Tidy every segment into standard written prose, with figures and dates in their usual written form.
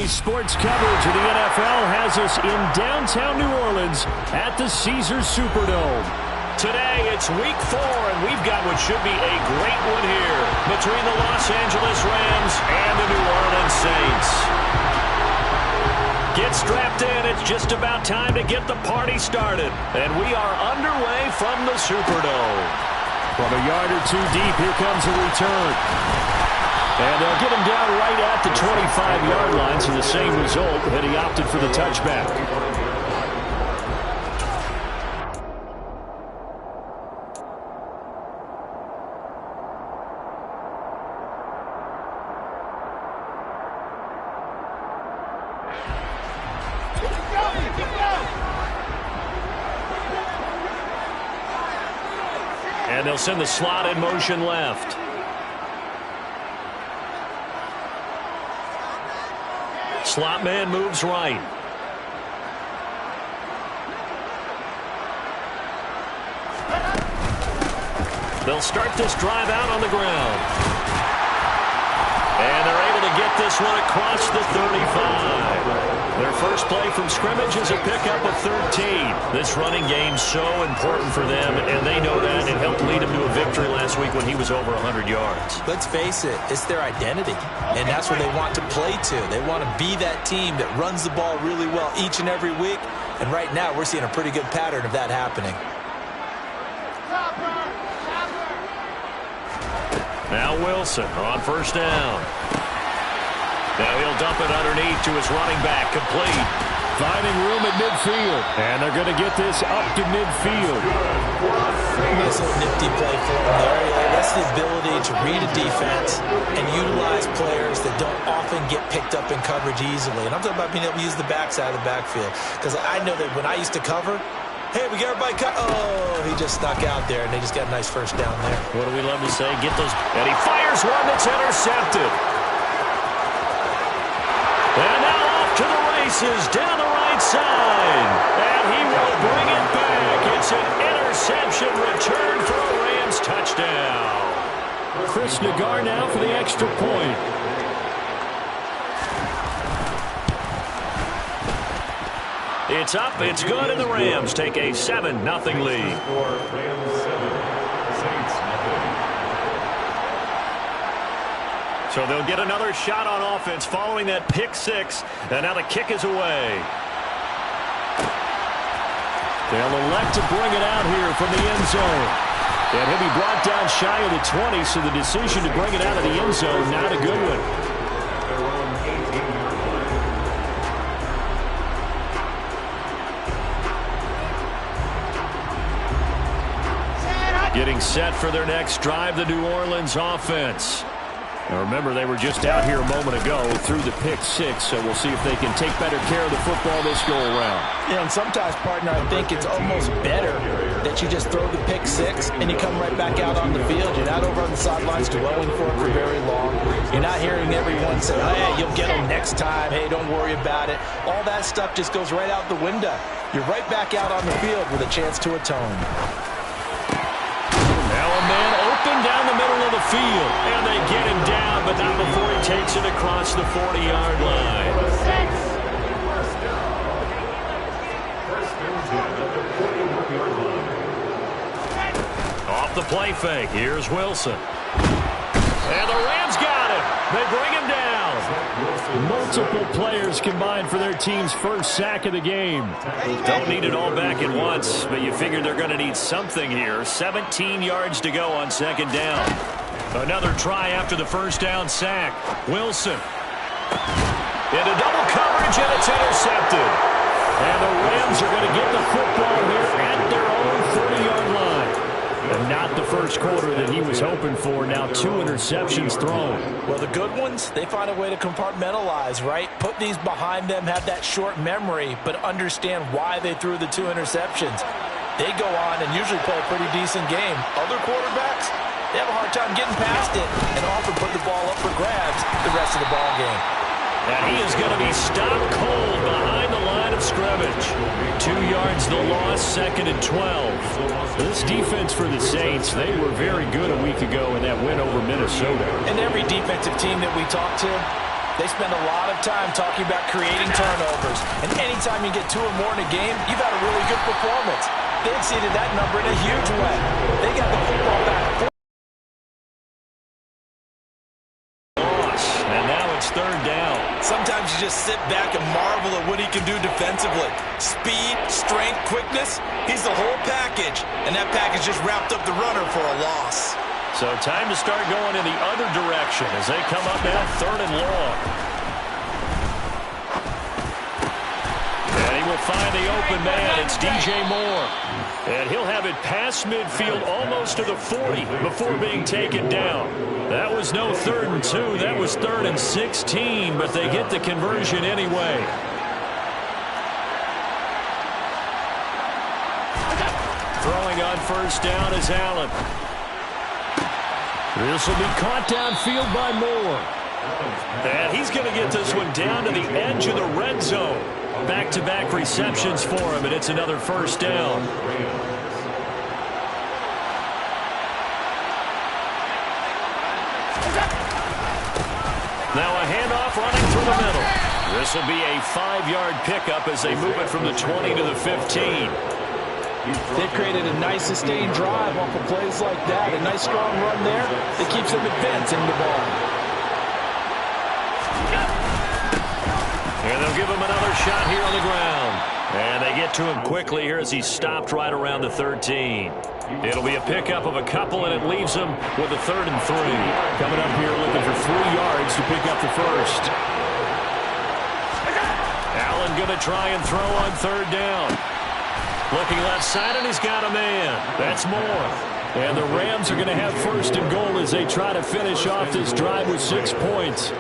Today's sports coverage of the NFL has us in downtown New Orleans at the Caesars Superdome. Today, it's week 4, and we've got what should be a great one here between the Los Angeles Rams and the New Orleans Saints. Get strapped in. It's just about time to get the party started. And we are underway from the Superdome. From a yard or two deep, here comes a return. And they'll get him down right at the 25-yard line, so the same result, but he opted for the touchback. And they'll send the slot in motion left. Slot man moves right. They'll start this drive out on the ground. And they're able to get this one across the 35. Their first play from scrimmage is a pickup of 13. This running game's so important for them, and they know that. It helped lead them to a victory last week when he was over 100 yards. Let's face it, it's their identity, and that's what they want to play to. They want to be that team that runs the ball really well each and every week, and right now we're seeing a pretty good pattern of that happening. Now Wilson on first down. Now he'll dump it underneath to his running back, complete. Finding room at midfield. And they're going to get this up to midfield. Nice little nifty play for him there. That's the ability to read a defense and utilize players that don't often get picked up in coverage easily. And I'm talking about being able to use the backside of the backfield. Because I know that when I used to cover, hey, we got everybody cut. Oh, he just stuck out there, and they just got a nice first down there. What do we love to say? Get those. And he fires one that's intercepted. And now off to the races down the right side. And he will bring it back. It's an interception return for a Rams touchdown. Chris Nagar now for the extra point. It's up, it's good, and the Rams take a 7-0 lead. So they'll get another shot on offense following that pick six, and now the kick is away. They'll elect to bring it out here from the end zone. And he'll be brought down shy of the 20, so the decision to bring it out of the end zone, not a good one. Getting set for their next drive, the New Orleans offense. Now remember, they were just out here a moment ago through the pick six, so we'll see if they can take better care of the football this go-around. Yeah, and sometimes, partner, I think it's almost better that you just throw the pick six and you come right back out on the field. You're not over on the sidelines dwelling for it for very long. You're not hearing everyone say, hey, you'll get them next time. Hey, don't worry about it. All that stuff just goes right out the window. You're right back out on the field with a chance to atone. Now a man open down the middle of the field. And they get him down, but not before he takes it across the 40-yard line. Off the play fake. Here's Wilson. And the Rams got him. They bring him down. Multiple players combined for their team's first sack of the game. Don't need it all back at once, but you figure they're going to need something here. 17 yards to go on second down. Another try after the first down sack. Wilson. Into double coverage, and it's intercepted. And the Rams are going to get the football here at their own 30-yard line. And not the first quarter that he was hoping for. Now 2 interceptions thrown. Well, the good ones, they find a way to compartmentalize, right? Put these behind them, have that short memory, but understand why they threw the 2 interceptions. They go on and usually play a pretty decent game. Other quarterbacks, they have a hard time getting past it and often put the ball up for grabs the rest of the ball game. And he is going to be stopped cold behind the line of scrimmage. 2 yards the loss, 2nd and 12. This defense for the Saints, they were very good a week ago in that win over Minnesota. And every defensive team that we talk to, They spend a lot of time talking about creating turnovers. And anytime you get 2 or more in a game, you've had a really good performance. They exceeded that number in a huge way. They got the football back. And now it's 3rd down. Sometimes you just sit back and marvel at what he can do defensively. Speed, strength, quickness, he's the whole package. And that package just wrapped up the runner for a loss. So time to start going in the other direction as they come up now 3rd and long. And he will find the open man. It's DJ Moore. And he'll have it past midfield almost to the 40 before being taken down. That was no 3rd and 2. That was 3rd and 16, but they get the conversion anyway. Throwing on 1st down is Allen. This will be caught downfield by Moore. And he's going to get this one down to the edge of the red zone. Back-to-back receptions for him, and it's another 1st down. Now a handoff running through the middle. This will be a 5-yard pickup as they move it from the 20 to the 15. They've created a nice sustained drive off of plays like that. A nice strong run there that keeps them advancing the ball. And they'll give him another shot here on the ground. And they get to him quickly here as he's stopped right around the 13. It'll be a pickup of a couple, and it leaves him with a 3rd and 3. Coming up here looking for 3 yards to pick up the 1st. Allen going to try and throw on 3rd down. Looking left side, and he's got a man. That's Moore. And the Rams are going to have 1st and goal as they try to finish off this drive with 6 points.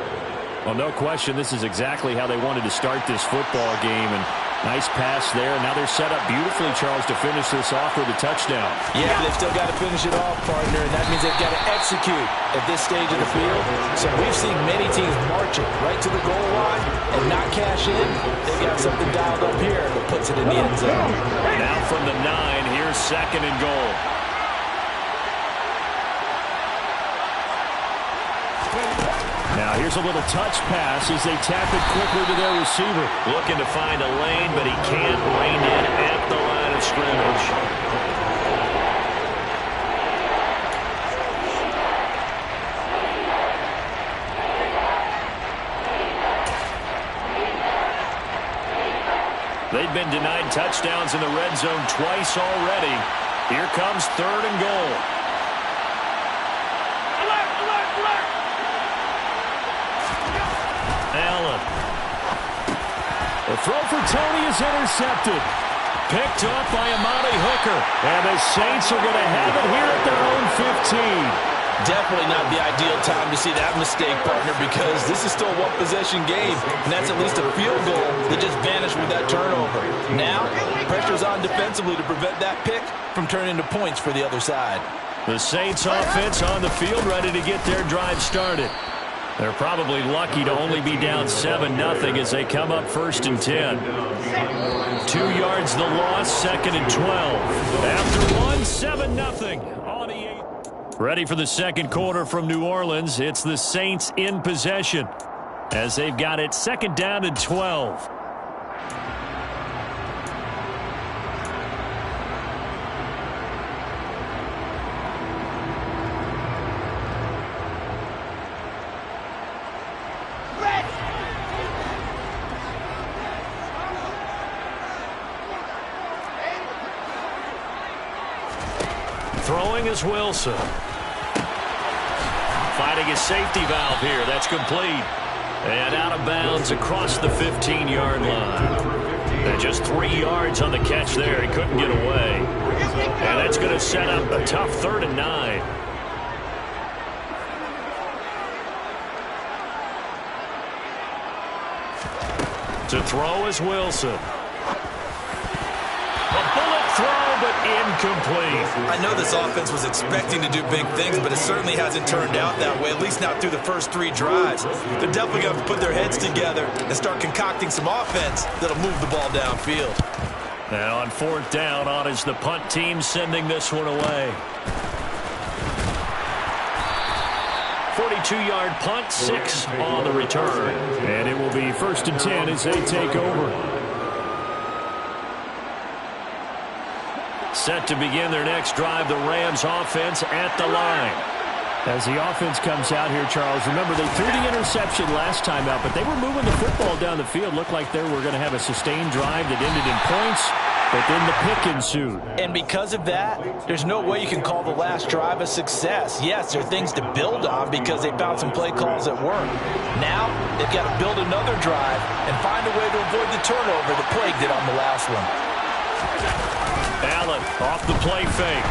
Well, no question, this is exactly how they wanted to start this football game. And nice pass there. Now they're set up beautifully, Charles, to finish this off with a touchdown. Yeah, they've still got to finish it off, partner, and that means they've got to execute at this stage of the field. So we've seen many teams marching right to the goal line and not cash in. They've got something dialed up here that puts it in the end zone. Now from the 9, here's 2nd and goal. Now here's a little touch pass as they tap it quickly to their receiver. Looking to find a lane, but he can't rein in at the line of scrimmage. They've been denied touchdowns in the red zone twice already. Here comes 3rd and goal. Allen. The throw for Tony is intercepted. Picked up by Amani Hooker. And the Saints are going to have it here at their own 15. Definitely not the ideal time to see that mistake, partner, because this is still a one-possession game, and that's at least a field goal that just vanished with that turnover. Now, pressure's on defensively to prevent that pick from turning into points for the other side. The Saints offense on the field ready to get their drive started. They're probably lucky to only be down 7-0 as they come up 1st and 10. 2 yards the loss, 2nd and 12. After 7-0 on the 8th. Ready for the second quarter from New Orleans. It's the Saints in possession as they've got it 2nd down and 12. Throwing is Wilson. Finding his safety valve here. That's complete. And out of bounds across the 15-yard line. And just 3 yards on the catch there. He couldn't get away. And that's going to set up a tough 3rd and 9. To throw is Wilson. Throw, but incomplete. I know this offense was expecting to do big things, but it certainly hasn't turned out that way, at least not through the first 3 drives. They're definitely going to put their heads together and start concocting some offense that'll move the ball downfield. Now on 4th down, on is the punt team sending this one away. 42-yard punt, 6 on the return. And it will be 1st and 10 as they take over. Set to begin their next drive, the Rams offense at the line. As the offense comes out here, Charles, remember they threw the interception last time out, but they were moving the football down the field. Looked like they were going to have a sustained drive that ended in points, but then the pick ensued. And because of that, there's no way you can call the last drive a success. Yes, there are things to build on because they found some play calls that work. Now, they've got to build another drive and find a way to avoid the turnover that plagued it on the last one. Allen off the play fake.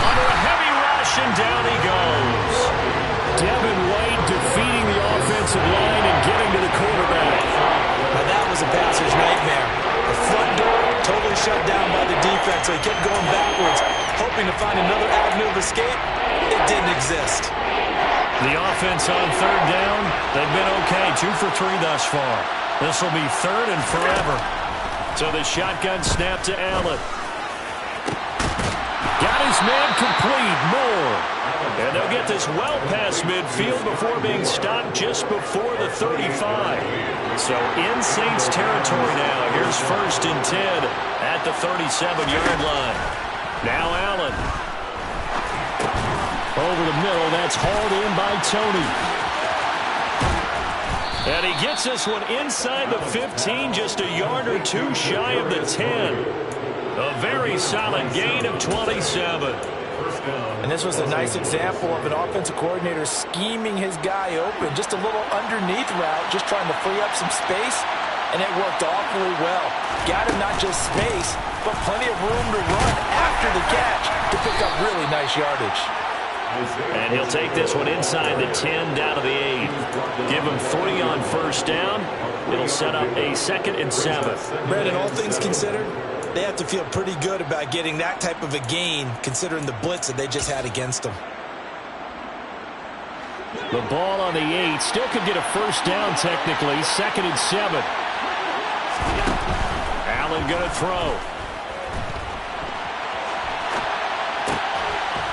Under a heavy rush, and down he goes. Devin White defeating the offensive line and getting to the quarterback. Now that was a passer's nightmare. The front door totally shut down by the defense, so he kept going backwards, hoping to find another avenue of escape. It didn't exist. The offense on 3rd down, they've been okay, 2 for 3 thus far. This will be 3rd and forever. So the shotgun snap to Allen. Got his man complete, Moore. And they'll get this well past midfield before being stopped just before the 35. So in Saints territory now. Here's 1st and 10 at the 37-yard line. Now Allen. Over the middle, that's hauled in by Tony. And he gets this one inside the 15, just a yard or 2 shy of the 10. A very solid gain of 27. And this was a nice example of an offensive coordinator scheming his guy open. Just a little underneath route, just trying to free up some space, and it worked awfully well. Got him not just space, but plenty of room to run after the catch to pick up really nice yardage. And he'll take this one inside the 10 down to the 8. Give him 3 on 1st down. It'll set up a 2nd and 7. Brandon, all things considered, they have to feel pretty good about getting that type of a gain, considering the blitz that they just had against them. The ball on the 8. Still could get a 1st down technically. 2nd and 7. Allen going to throw.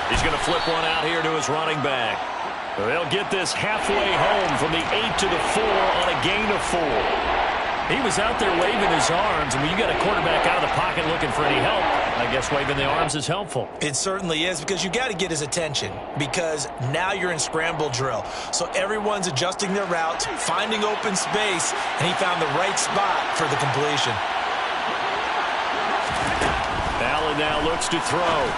He's going to flip one out here to his running back. They'll get this halfway home from the 8 to the 4 on a gain of 4. He was out there waving his arms, and when you got a quarterback out of the pocket looking for any help, I guess waving the arms is helpful. It certainly is, because you got to get his attention, because now you're in scramble drill. So everyone's adjusting their routes, finding open space, and he found the right spot for the completion. Allen now looks to throw.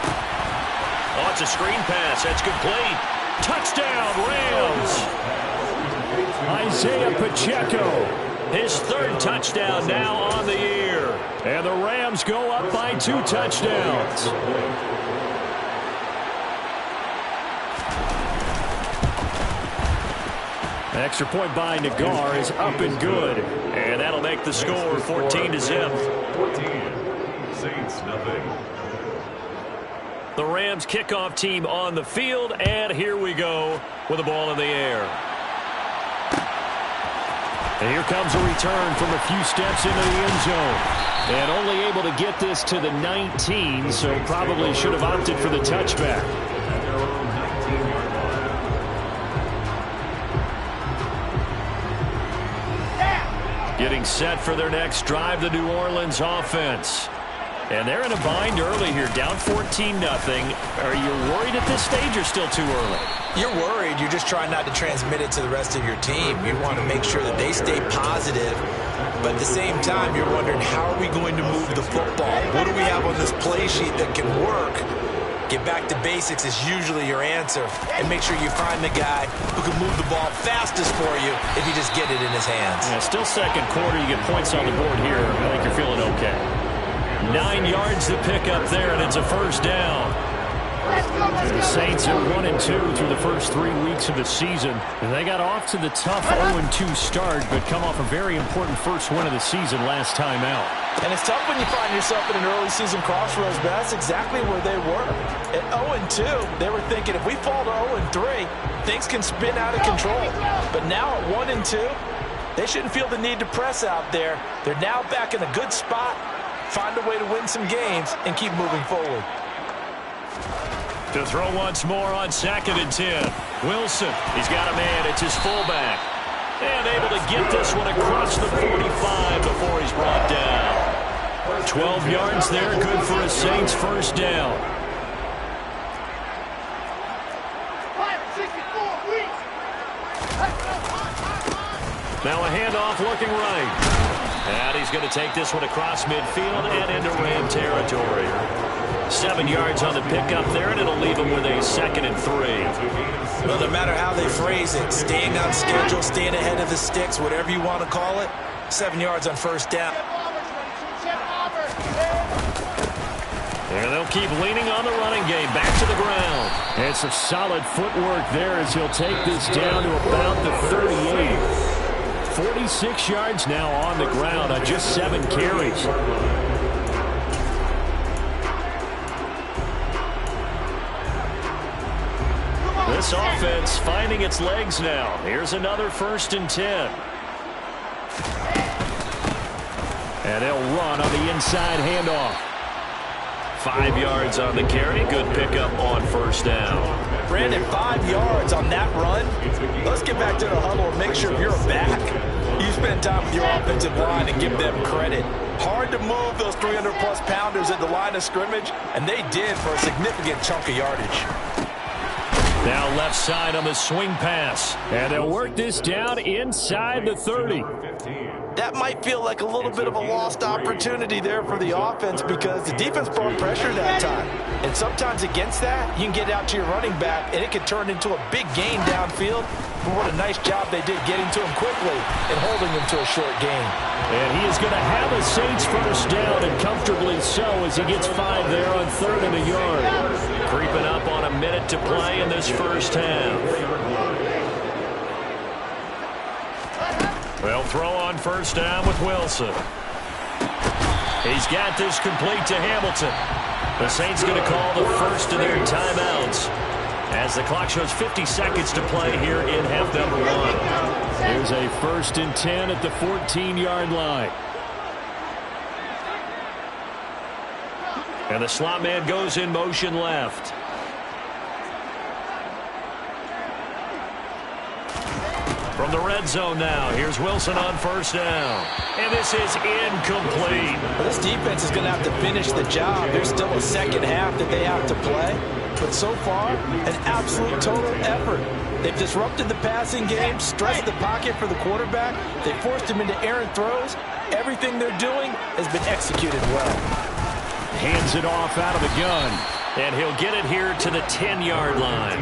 Oh, it's a screen pass. That's complete. Touchdown, Rams. Isaiah Pacheco. His 3rd touchdown now on the year. And the Rams go up by 2 touchdowns. Extra point by Nagar is up and good. And that'll make the score 14-0. 14. Saints nothing. The Rams kickoff team on the field, and here we go with the ball in the air. And here comes a return from a few steps into the end zone. And only able to get this to the 19, so probably should have opted for the touchback. Getting set for their next drive, the New Orleans offense. And they're in a bind early here, down 14-0. Are you worried at this stage or still too early? You're worried. You're just trying not to transmit it to the rest of your team. You want to make sure that they stay positive. But at the same time, you're wondering, how are we going to move the football? What do we have on this play sheet that can work? Get back to basics is usually your answer. And make sure you find the guy who can move the ball fastest for you if you just get it in his hands. Yeah, still 2nd quarter. You get points on the board here. I think you're feeling okay. 9 yards to pick up there, and it's a 1st down. The Saints are 1-2 through the first 3 weeks of the season. And they got off to the tough 0-2 start, but come off a very important first win of the season last time out. And it's tough when you find yourself in an early season crossroads, but that's exactly where they were. At 0-2, they were thinking, if we fall to 0-3, things can spin out of control. But now at 1-2, they shouldn't feel the need to press out there. They're now back in a good spot, find a way to win some games, and keep moving forward. To throw once more on 2nd and 10. Wilson, he's got a man. It's his fullback. And able to get this one across the 45 before he's brought down. 12 yards there, good for a Saints first down. Now a handoff looking right. And he's going to take this one across midfield and into Ram territory. 7 yards on the pickup there, and it'll leave him with a 2nd and 3. Well, no matter how they phrase it, staying on schedule, staying ahead of the sticks, whatever you want to call it, 7 yards on first down. And they'll keep leaning on the running game. Back to the ground. And some solid footwork there as he'll take this down to about the 38. 46 yards now on the ground on just 7 carries. This offense finding its legs now. Here's another 1st and 10. And they'll run on the inside handoff. 5 yards on the carry. Good pickup on first down. Brandon, 5 yards on that run. Let's get back to the huddle and make sure you're back. You spend time with your offensive line and give them credit. Hard to move those 300-plus pounders at the line of scrimmage, and they did for a significant chunk of yardage. Now left side on the swing pass. And they'll work this down inside the 30. That might feel like a little bit of a lost opportunity there for the offense because the defense brought pressure that time. And sometimes against that, you can get out to your running back, and it can turn into a big gain downfield. But what a nice job they did getting to him quickly and holding him to a short gain. And he is going to have a Saints first down, and comfortably so as he gets 5 there on 3rd and a yard. Creeping up on a minute to play in this first half. They'll throw on first down with Wilson. He's got this complete to Hamilton. The Saints going to call the first of their timeouts as the clock shows 50 seconds to play here in half number 1. There's a 1st and 10 at the 14-yard line. And the slot man goes in motion left. From the red zone now, here's Wilson on first down. And this is incomplete. Well, this defense is going to have to finish the job. There's still a second half that they have to play. But so far, an absolute total effort. They've disrupted the passing game, stressed the pocket for the quarterback. They forced him into errant throws. Everything they're doing has been executed well. Hands it off out of the gun. And he'll get it here to the 10-yard line.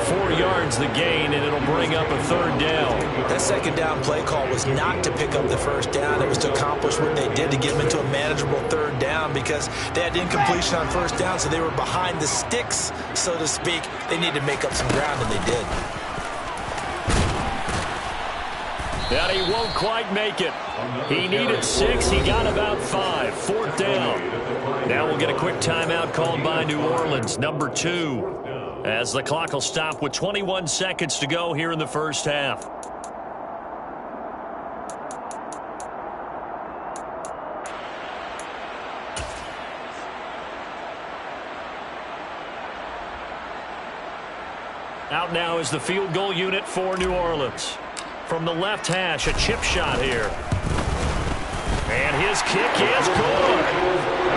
4 yards the gain, and it'll bring up a 3rd down. That second down play call was not to pick up the first down. It was to accomplish what they did to get them into a manageable 3rd down because they had incompletion on first down, so they were behind the sticks, so to speak. They needed to make up some ground, and they did. And he won't quite make it. He needed 6. He got about 5. 4th down. Now we'll get a quick timeout called by New Orleans, number 2. As the clock will stop with 21 seconds to go here in the first half. Out now is the field goal unit for New Orleans. From the left hash, a chip shot here. And his kick is good.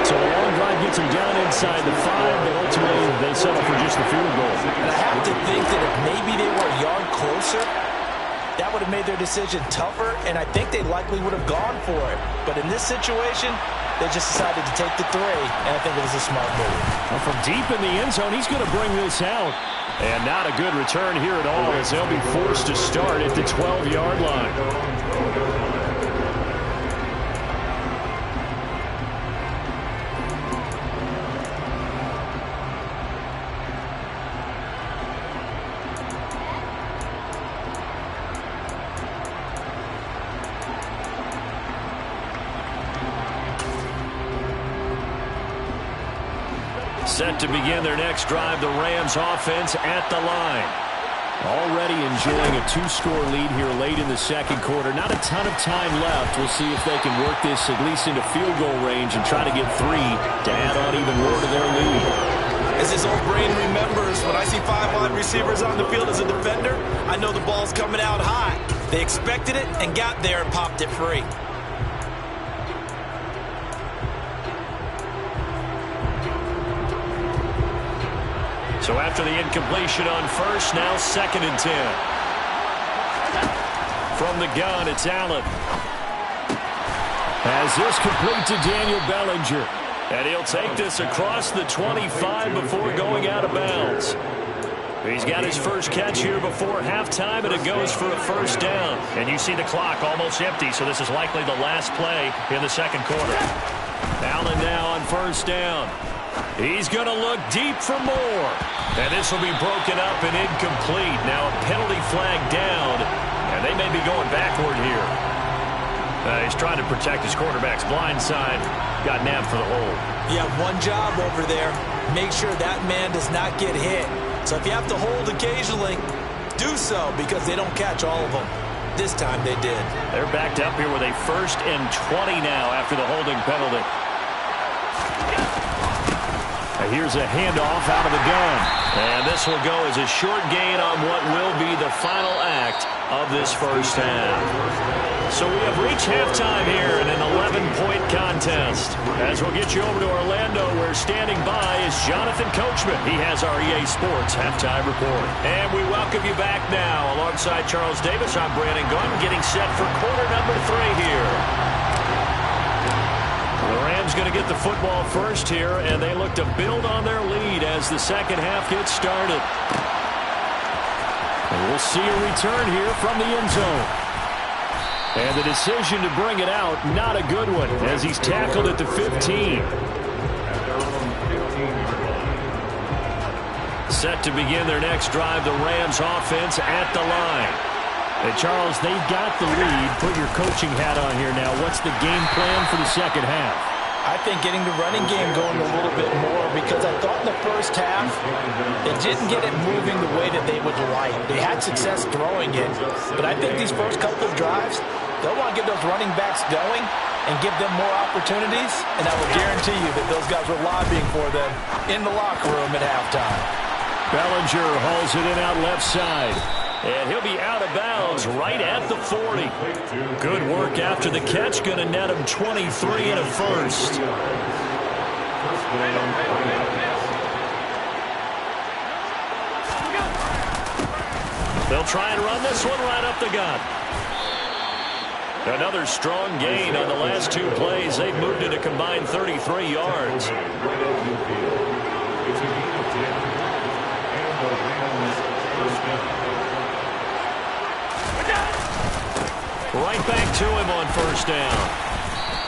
So a long drive gets him down inside the 5, but ultimately they settle for just the field goal. And I have to think that if maybe they were a yard closer, that would have made their decision tougher, and I think they likely would have gone for it. But in this situation, they just decided to take the 3, and I think it was a smart move. Well, from deep in the end zone, he's going to bring this out. And not a good return here at all as they'll be forced to start at the 12-yard line. Set to begin their next drive, the Rams offense at the line. Already enjoying a 2-score lead here late in the second quarter. Not a ton of time left. We'll see if they can work this at least into field goal range and try to get 3 to add on even more to their lead. As his old brain remembers, when I see 5 wide receivers on the field as a defender, I know the ball's coming out high. They expected it and got there and popped it free. So after the incompletion on first, now 2nd and 10. From the gun, it's Allen. Has this complete to Daniel Bellinger. And he'll take this across the 25 before going out of bounds. He's got his first catch here before halftime, and it goes for a first down. And you see the clock almost empty, so this is likely the last play in the second quarter. Allen now on first down. He's going to look deep for more. And this will be broken up and incomplete. Now a penalty flag down, and they may be going backward here. He's trying to protect his quarterback's blind side. Got nabbed for the hold. Yeah, one job over there. Make sure that man does not get hit. So if you have to hold occasionally, do so because they don't catch all of them. This time they did. They're backed up here with a 1st and 20 now after the holding penalty. And here's a handoff out of the gun. And this will go as a short gain on what will be the final act of this first half. So we have reached halftime here in an 11-point contest. As we'll get you over to Orlando, where standing by is Jonathan Coachman. He has our EA Sports halftime report. And we welcome you back now. Alongside Charles Davis, I'm Brandon Gaudin, getting set for quarter number 3 here. The Rams going to get the football first here, and they look to build on their lead as the second half gets started. And we'll see a return here from the end zone. And the decision to bring it out, not a good one, as he's tackled at the 15. Set to begin their next drive, the Rams offense at the line. Hey, Charles, they've got the lead. Put your coaching hat on here now. What's the game plan for the second half? I think getting the running game going a little bit more, because I thought in the first half they didn't get it moving the way that they would like. They had success throwing it, but I think these first couple of drives, they'll want to get those running backs going and give them more opportunities, and I will guarantee you that those guys were lobbying for them in the locker room at halftime. Bellinger hauls it in out left side. And he'll be out of bounds right at the 40. Good work after the catch. Going to net him 23 and a first. They'll try and run this one right up the gut. Another strong gain on the last 2 plays. They've moved it a combined 33 yards. Right back to him on first down.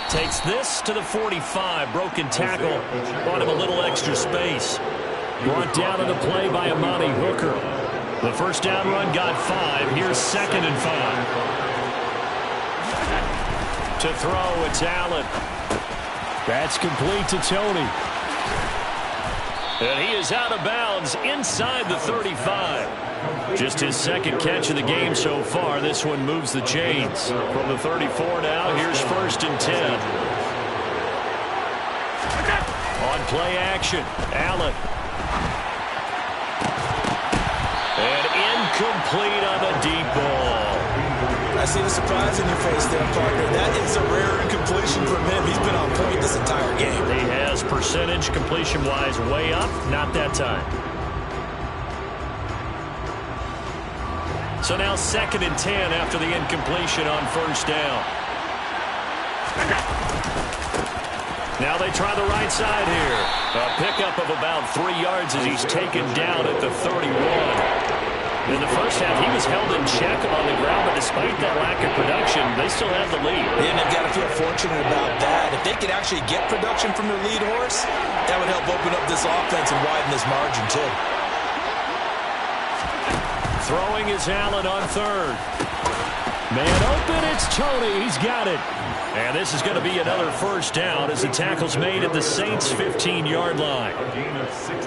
Takes this to the 45. Broken tackle. Bought him a little extra space. Brought down on the play by Amani Hooker. The first down run got 5. Here's 2nd and 5. To throw, it's Allen. That's complete to Tony. And he is out of bounds inside the 35. Just his 2nd catch of the game so far. This one moves the chains. From the 34 now, here's 1st and 10. On play action, Allen. And incomplete on the deep ball. I see the surprise in your face there, partner. That is a rare incompletion from him. He's been on point this entire game. He has percentage completion-wise way up. Not that time. So now 2nd and 10 after the incompletion on first down. Now they try the right side here. A pickup of about 3 yards as he's taken down at the 31. In the first half, he was held in check on the ground, but despite that lack of production, they still have the lead. And they've got to feel fortunate about that. If they could actually get production from their lead horse, that would help open up this offense and widen this margin, too. Throwing is Allen on 3rd. Man open, it's Tony. He's got it. And this is going to be another first down as the tackle's made at the Saints' 15-yard line.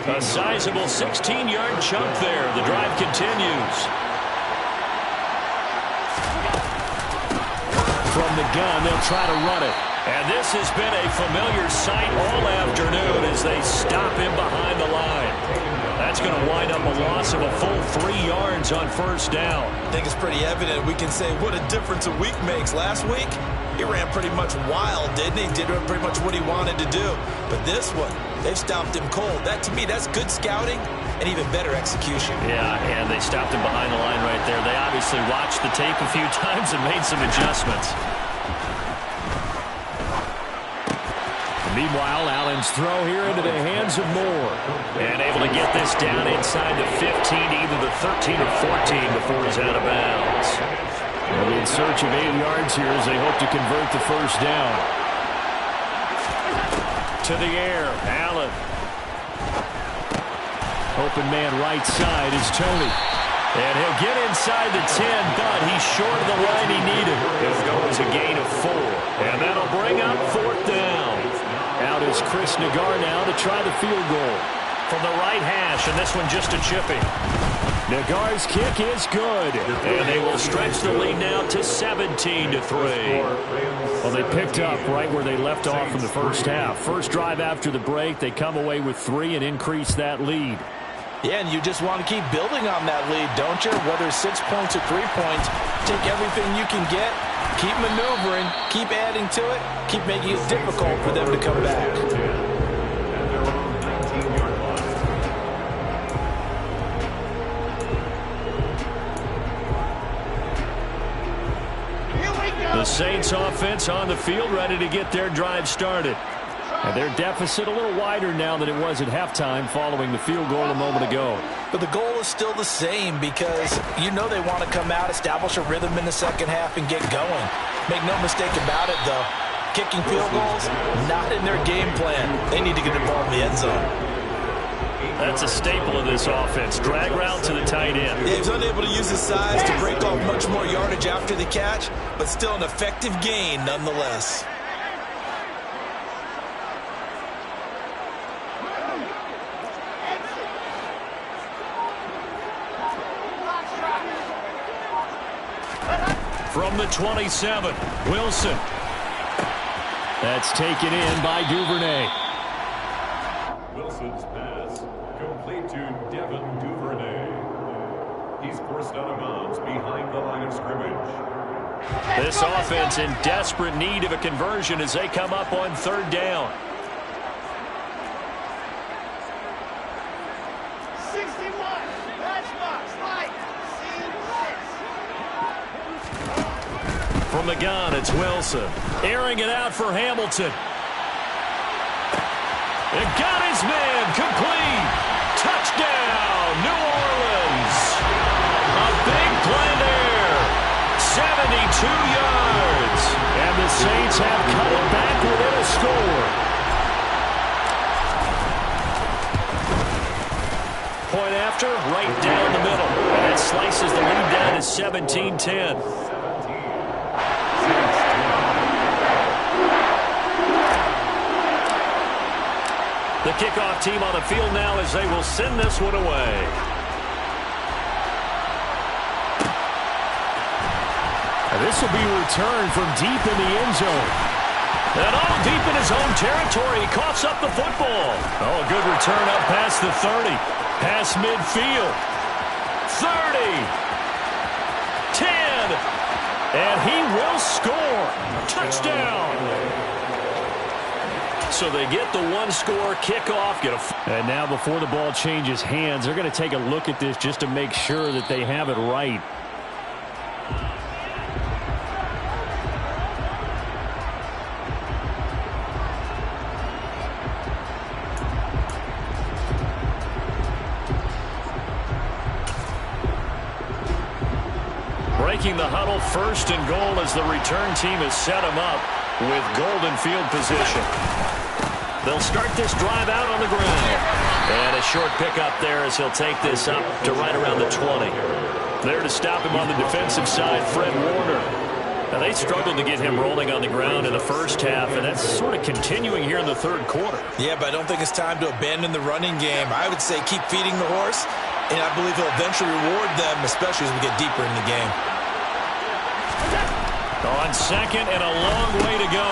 A sizable 16-yard chunk there. The drive continues. From the gun, they'll try to run it. And this has been a familiar sight all afternoon as they stop him behind the line. That's going to wind up a loss of a full 3 yards on first down. I think it's pretty evident. We can say what a difference a week makes. Last week, he ran pretty much wild, didn't he? Did pretty much what he wanted to do. But this one, they've stopped him cold. That, to me, that's good scouting and even better execution. Yeah, and they stopped him behind the line right there. They obviously watched the tape a few times and made some adjustments. Meanwhile, Allen's throw here into the hands of Moore. And able to get this down inside the 15, either the 13 or 14 before he's out of bounds. They'll be in search of 8 yards here as they hope to convert the first down. To the air, Allen. Open man right side is Tony. And he'll get inside the 10, but he's short of the line he needed. It'll go as a gain of 4. And that'll bring up 4th down. Out is Chris Nagar now to try the field goal. From the right hash, and this one just a chipping. Nagar's kick is good. And they will stretch the lead now to 17-3. Well, they picked up right where they left off in the first half. First drive after the break, they come away with 3 and increase that lead. Yeah, and you just want to keep building on that lead, don't you? Whether it's 6 points or 3 points, take everything you can get, keep maneuvering, keep adding to it, keep making it difficult for them to come back. The Saints offense on the field, ready to get their drive started. And their deficit a little wider now than it was at halftime following the field goal a moment ago. But the goal is still the same because you know they want to come out, establish a rhythm in the second half, and get going. Make no mistake about it, though. Kicking field goals, not in their game plan. They need to get the ball in the end zone. That's a staple of this offense. Drag route to the tight end. Yeah, he's unable to use his size to break off much more yardage after the catch, but still an effective gain nonetheless. From the 27, Wilson. That's taken in by Duvernay. Wilson's pass complete to Devin Duvernay. He's forced out of bounds behind the line of scrimmage. This offense in desperate need of a conversion as they come up on 3rd down. From the gun, it's Wilson. Airing it out for Hamilton. It got his man complete. Touchdown, New Orleans. A big play there. 72 yards. And the Saints have cut it back within a score. Point after, right down the middle. And that slices the lead down to 17-10. The kickoff team on the field now as they will send this one away. And this will be returned from deep in the end zone. And all deep in his own territory, he coughs up the football. Oh, a good return up past the 30. Past midfield. 30. 10. And he will score. Touchdown. So they get the one-score kickoff. And now before the ball changes hands, they're going to take a look at this just to make sure that they have it right. Breaking the huddle, 1st and goal as the return team has set him up with golden field position. They'll start this drive out on the ground. And a short pickup there as he'll take this up to right around the 20. There to stop him on the defensive side, Fred Warner. Now, they struggled to get him rolling on the ground in the first half, and that's sort of continuing here in the 3rd quarter. Yeah, but I don't think it's time to abandon the running game. I would say keep feeding the horse, and I believe he'll eventually reward them, especially as we get deeper in the game. On second and a long way to go.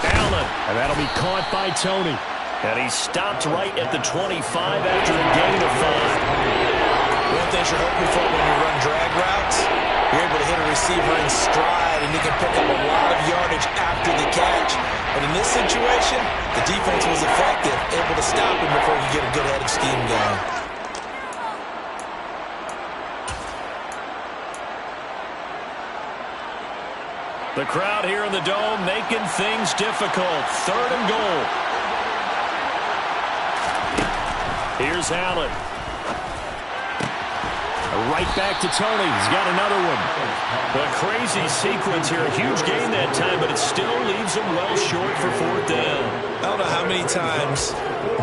Allen. And that'll be caught by Tony. And he stopped right at the 25 after a gain of 5. One thing you're hoping for when you run drag routes, you're able to hit a receiver in stride, and you can pick up a lot of yardage after the catch. But in this situation, the defense was effective, able to stop him before you get a good head of steam going. The crowd here in the Dome making things difficult. 3rd and goal. Here's Allen. Right back to Tony. He's got another one. A crazy sequence here. A huge gain that time, but it still leaves him well short for 4th down. I don't know how many times,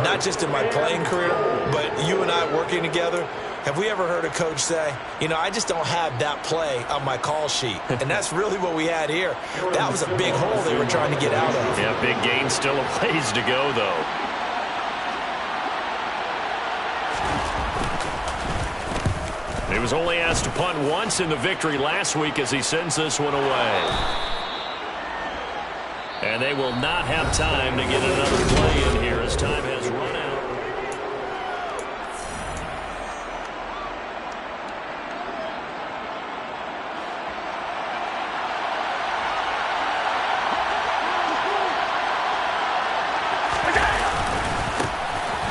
not just in my playing career, but you and I working together, have we ever heard a coach say, you know, I just don't have that play on my call sheet. And that's really what we had here. That was a big hole they were trying to get out of. Yeah, big gain, still a ways to go, though. He was only asked to punt once in the victory last week as he sends this one away. And they will not have time to get another play in here as time has run out.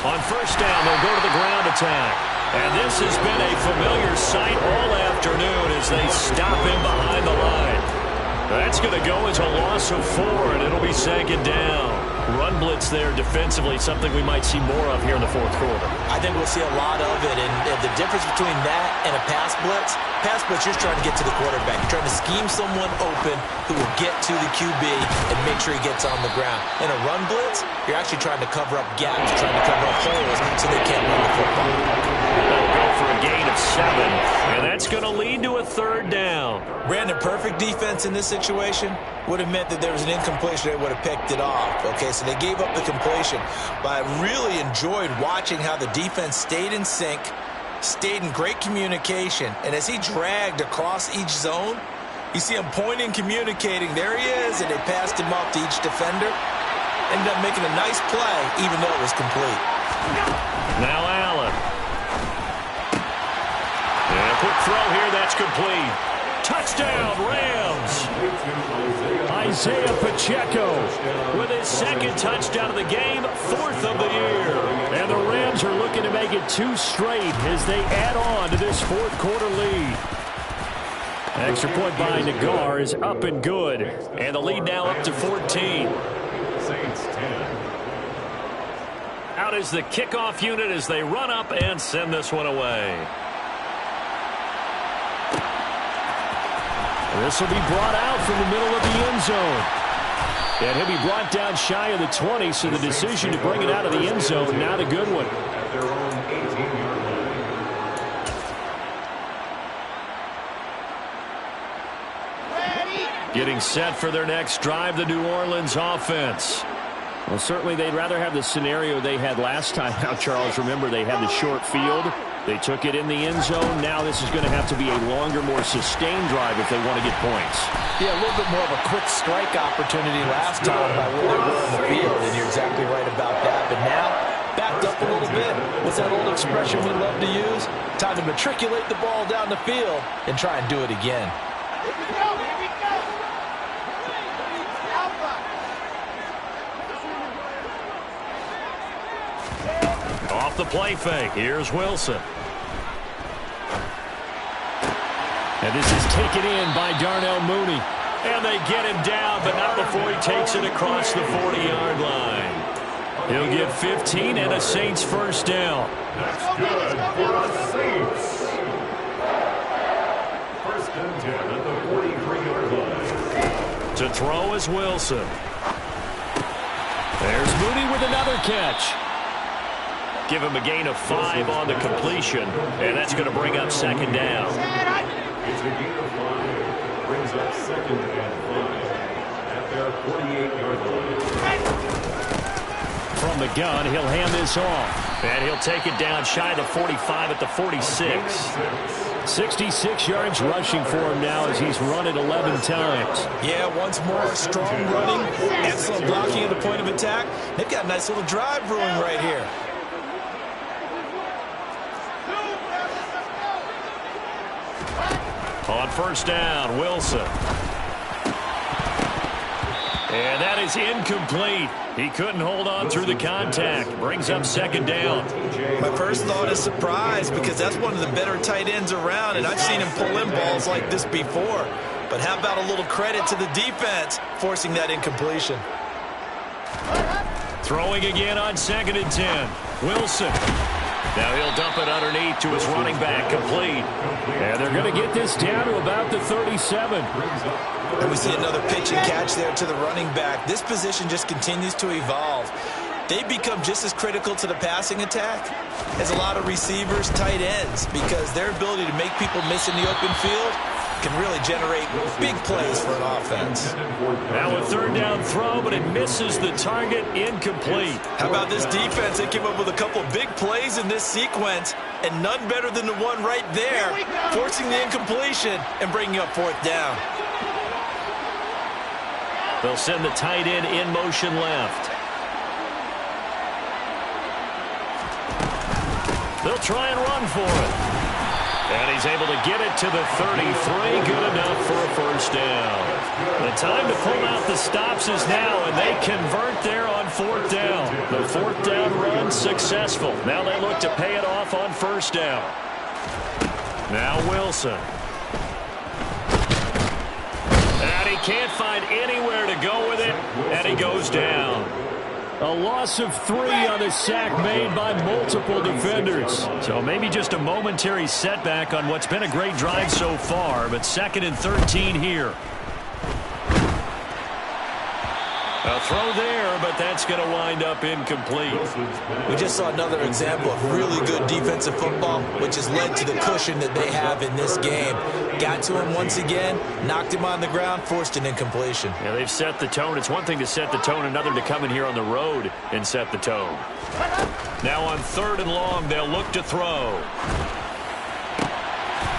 On 1st down, they'll go to the ground attack. And this has been a familiar sight all afternoon as they stop him behind the line. That's going to go as a loss of 4, and it'll be 2nd down. Run blitz there defensively, something we might see more of here in the 4th quarter. I think we'll see a lot of it, and the difference between that and a pass blitz, you're trying to get to the quarterback. You're trying to scheme someone open who will get to the QB and make sure he gets on the ground. In a run blitz, you're actually trying to cover up gaps, trying to cover up holes so they can't run the football. They'll go for a gain of 7, and that's going to lead to a 3rd down. Brandon, perfect defense in this situation would have meant that there was an incompletion. They would have picked it off. Okay, so they gave up the completion. But I really enjoyed watching how the defense stayed in sync, stayed in great communication, and as he dragged across each zone, you see him pointing, communicating. There he is, and they passed him off to each defender. Ended up making a nice play, even though it was complete. Now Allen. And a quick throw here, that's complete. Touchdown, Rams. Isaiah Pacheco With his 2nd touchdown of the game, 4th of the year. And the Rams are looking to make it 2 straight as they add on to this 4th quarter lead. Extra point by Nagar is up and good. And the lead now up to 14. Saints 10. Out is the kickoff unit as they run up and send this one away. This will be brought out from the middle of the end zone. And he'll be brought down shy of the 20, so the decision to bring it out of the end zone, not a good one. At their own 18-yard line. Getting set for their next drive, the New Orleans offense. Well, certainly they'd rather have the scenario they had last time. Now, Charles, remember, they had the short field. They took it in the end zone. Now this is going to have to be a longer, more sustained drive if they want to get points. Yeah, a little bit more of a quick strike opportunity last time by where they were on the field, and you're exactly right about that. But now, backed up a little bit. What's that old expression we love to use? Time to matriculate the ball down the field and try and do it again. Here we go, here we go. Off the play fake, here's Wilson. And this is taken in by Darnell Mooney. And they get him down, but not before he takes it across the 40-yard line. He'll get 15 and a Saints 1st down. That's good for the Saints. 1st and 10 at the 43-yard line. To throw is Wilson. There's Mooney with another catch. Give him a gain of 5 on the completion, and that's going to bring up 2nd down. It's a gain of 5. Brings up 2nd and 5 at their 48-yard line. From the gun, he'll hand this off. And he'll take it down shy of the 45 at the 46. 66 yards rushing for him now as he's run it 11 times. Yeah, once more, strong running, excellent blocking at the point of attack. They've got a nice little drive brewing right here. On first down, Wilson. And that is incomplete. He couldn't hold on through the contact. Brings up second down. My first thought is surprise, because that's one of the better tight ends around, and I've seen him pull in balls like this before. But how about a little credit to the defense forcing that incompletion? Throwing again on 2nd and 10. Wilson. Now he'll dump it underneath to his running back, complete. And they're going to get this down to about the 37. And we see another pitch and catch there to the running back. This position just continues to evolve. They become just as critical to the passing attack as a lot of receivers, tight ends, because their ability to make people miss in the open field can really generate big plays for an offense. Now a third down throw, but it misses the target, incomplete. How about this defense? They came up with a couple of big plays in this sequence, and none better than the one right there, forcing the incompletion and bringing up 4th down. They'll send the tight end in motion left. They'll try and run for it. And he's able to get it to the 33. Good enough for a first down. The time to pull out the stops is now, and they convert there on 4th down. The 4th down run successful. Now they look to pay it off on first down. Now Wilson. And he can't find anywhere to go with it, and he goes down. A loss of 3 on the sack made by multiple defenders. So maybe just a momentary setback on what's been a great drive so far, but 2nd and 13 here. A throw there, but that's going to wind up incomplete. We just saw another example of really good defensive football, which has led to the cushion that they have in this game. Got to him once again, knocked him on the ground, forced an incompletion. Yeah, they've set the tone. It's one thing to set the tone, another to come in here on the road and set the tone. Now on 3rd and long, they'll look to throw.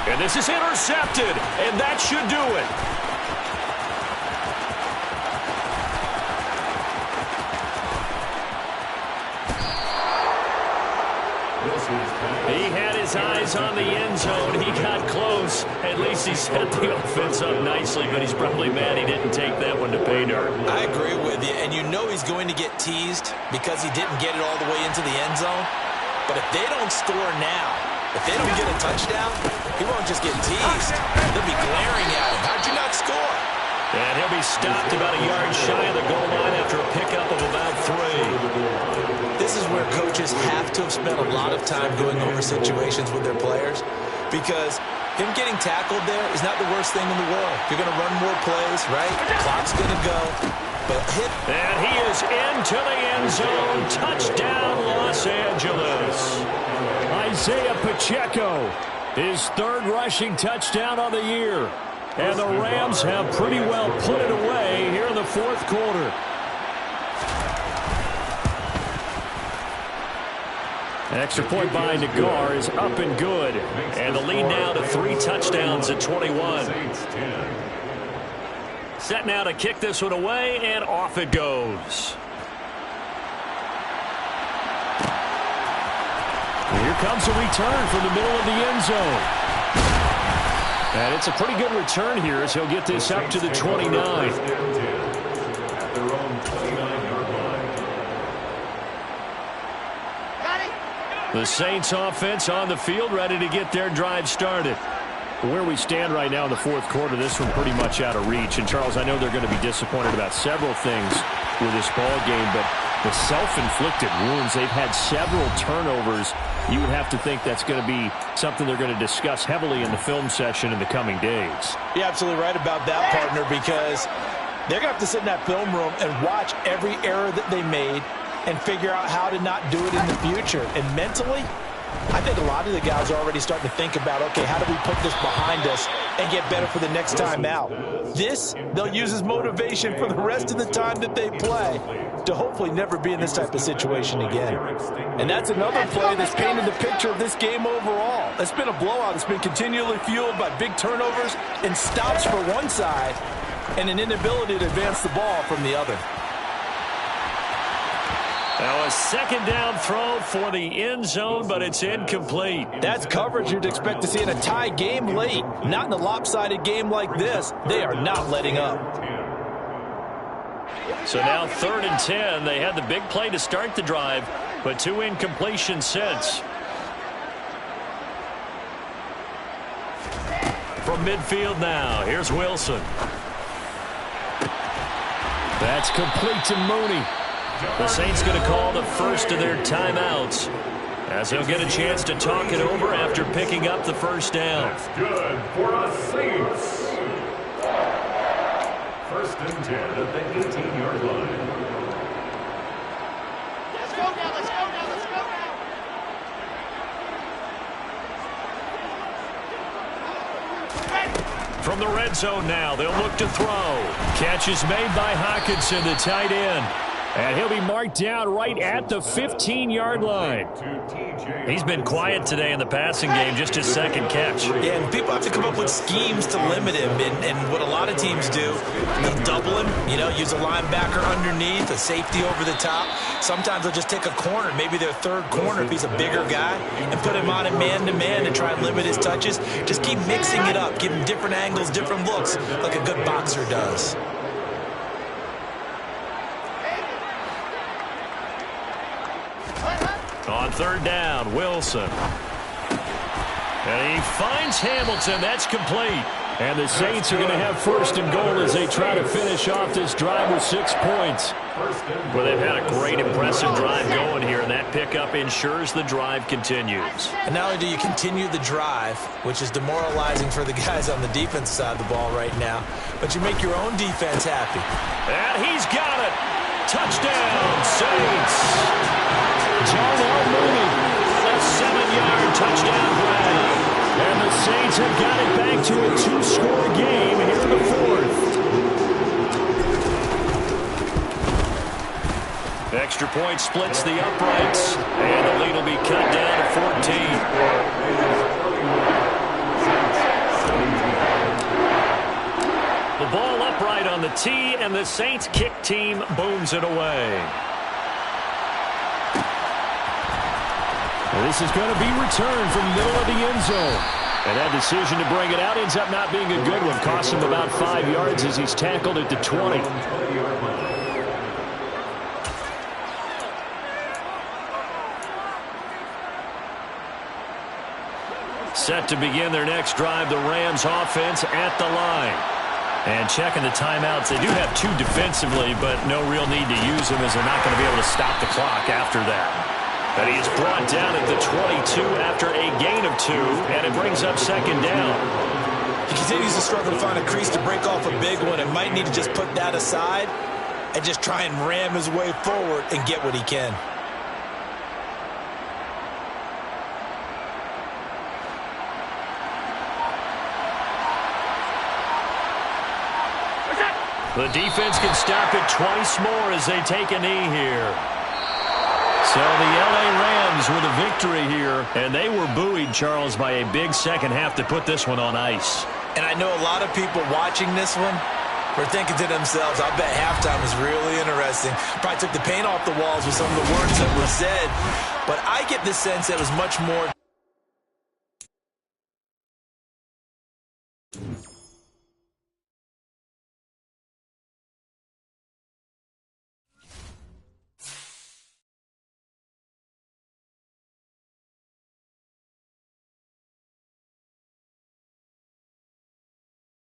And this is intercepted, and that should do it. He had his eyes on the end zone. He got close. At least he set the offense up nicely, but he's probably mad he didn't take that one to pay dirt. I agree with you, and you know he's going to get teased because he didn't get it all the way into the end zone. But if they don't score now, if they don't get a touchdown, he won't just get teased. They'll be glaring at him. How'd you not score? And he'll be stopped about a yard shy of the goal line after a pickup of about 3. This is where coaches have to have spent a lot of time going over situations with their players, because him getting tackled there is not the worst thing in the world. You're going to run more plays, right? The clock's going to go. But and he is into the end zone. Touchdown, Los Angeles. Isaiah Pacheco, his 3rd rushing touchdown on the year. And the Rams have pretty well put it away here in the 4th quarter. An extra point by Nagar is up and good. And the lead now to 3 touchdowns at 21. Set now to kick this one away, and off it goes. Here comes a return from the middle of the end zone. And it's a pretty good return here as he'll get this up to the 29. The Saints offense on the field, ready to get their drive started. Where we stand right now in the 4th quarter, this one pretty much out of reach. And, Charles, I know they're going to be disappointed about several things with this ball game, but the self-inflicted wounds, they've had several turnovers. You would have to think that's going to be something they're going to discuss heavily in the film session in the coming days. You're absolutely right about that, partner, because they're going to have to sit in that film room and watch every error that they made and figure out how to not do it in the future. And mentally, I think a lot of the guys are already starting to think about, okay, how do we put this behind us and get better for the next time out? This, they'll use as motivation for the rest of the time that they play to hopefully never be in this type of situation again. And that's another play that's painted the picture of this game overall. It's been a blowout. It's been continually fueled by big turnovers and stops for one side and an inability to advance the ball from the other. Now a second down throw for the end zone, but it's incomplete. That's coverage you'd expect to see in a tie game late. Not in a lopsided game like this. They are not letting up. So now 3rd and 10. They had the big play to start the drive, but 2 incompletions since. From midfield now, here's Wilson. That's complete to Mooney. The Saints going to call the first of their timeouts as they'll get a chance to talk it over after picking up the first down. That's good for the Saints. 1st and 10 at the 18-yard line. Let's go now, let's go now, let's go now. From the red zone now, they'll look to throw. Catch is made by Hockenson, the tight end. And he'll be marked down right at the 15-yard line. He's been quiet today in the passing game, just his 2nd catch. Yeah, and people have to come up with schemes to limit him. And what a lot of teams do, they'll double him, use a linebacker underneath, a safety over the top. Sometimes they'll just take a corner, maybe their 3rd corner if he's a bigger guy, and put him on a man-to-man and try and limit his touches. Just keep mixing it up, give him different angles, different looks, like a good boxer does. On 3rd down, Wilson. And he finds Hamilton. That's complete. And the Saints are going to have 1st and goal as they try to finish off this drive with 6 points. Well, they've had a great, impressive drive going here, and that pickup ensures the drive continues. And not only do you continue the drive, which is demoralizing for the guys on the defense side of the ball right now, but you make your own defense happy. And he's got it. Touchdown, Saints. Darnell Mooney, A 7-yard touchdown grab. and the Saints have got it back to a 2-score game here in the 4th. Extra point splits the uprights, and the lead will be cut down to 14. The ball upright on the tee, and the Saints kick team booms it away. This is going to be returned from the middle of the end zone. And that decision to bring it out ends up not being a good one. Cost him about 5 yards as he's tackled at the 20. Set to begin their next drive, the Rams offense at the line. And checking the timeouts, they do have 2 defensively, but no real need to use them as they're not going to be able to stop the clock after that. But he is brought down at the 22 after a gain of 2, and it brings up 2nd down. He continues to struggle to find a crease to break off a big one and might need to just put that aside and just try and ram his way forward and get what he can. The defense can stop it twice more as they take a knee here. So the L.A. Rams with a victory here, and they were buoyed, Charles, by a big second half to put this one on ice. And I know a lot of people watching this one were thinking to themselves, I bet halftime was really interesting. Probably took the paint off the walls with some of the words that were said. But I get the sense that it was much more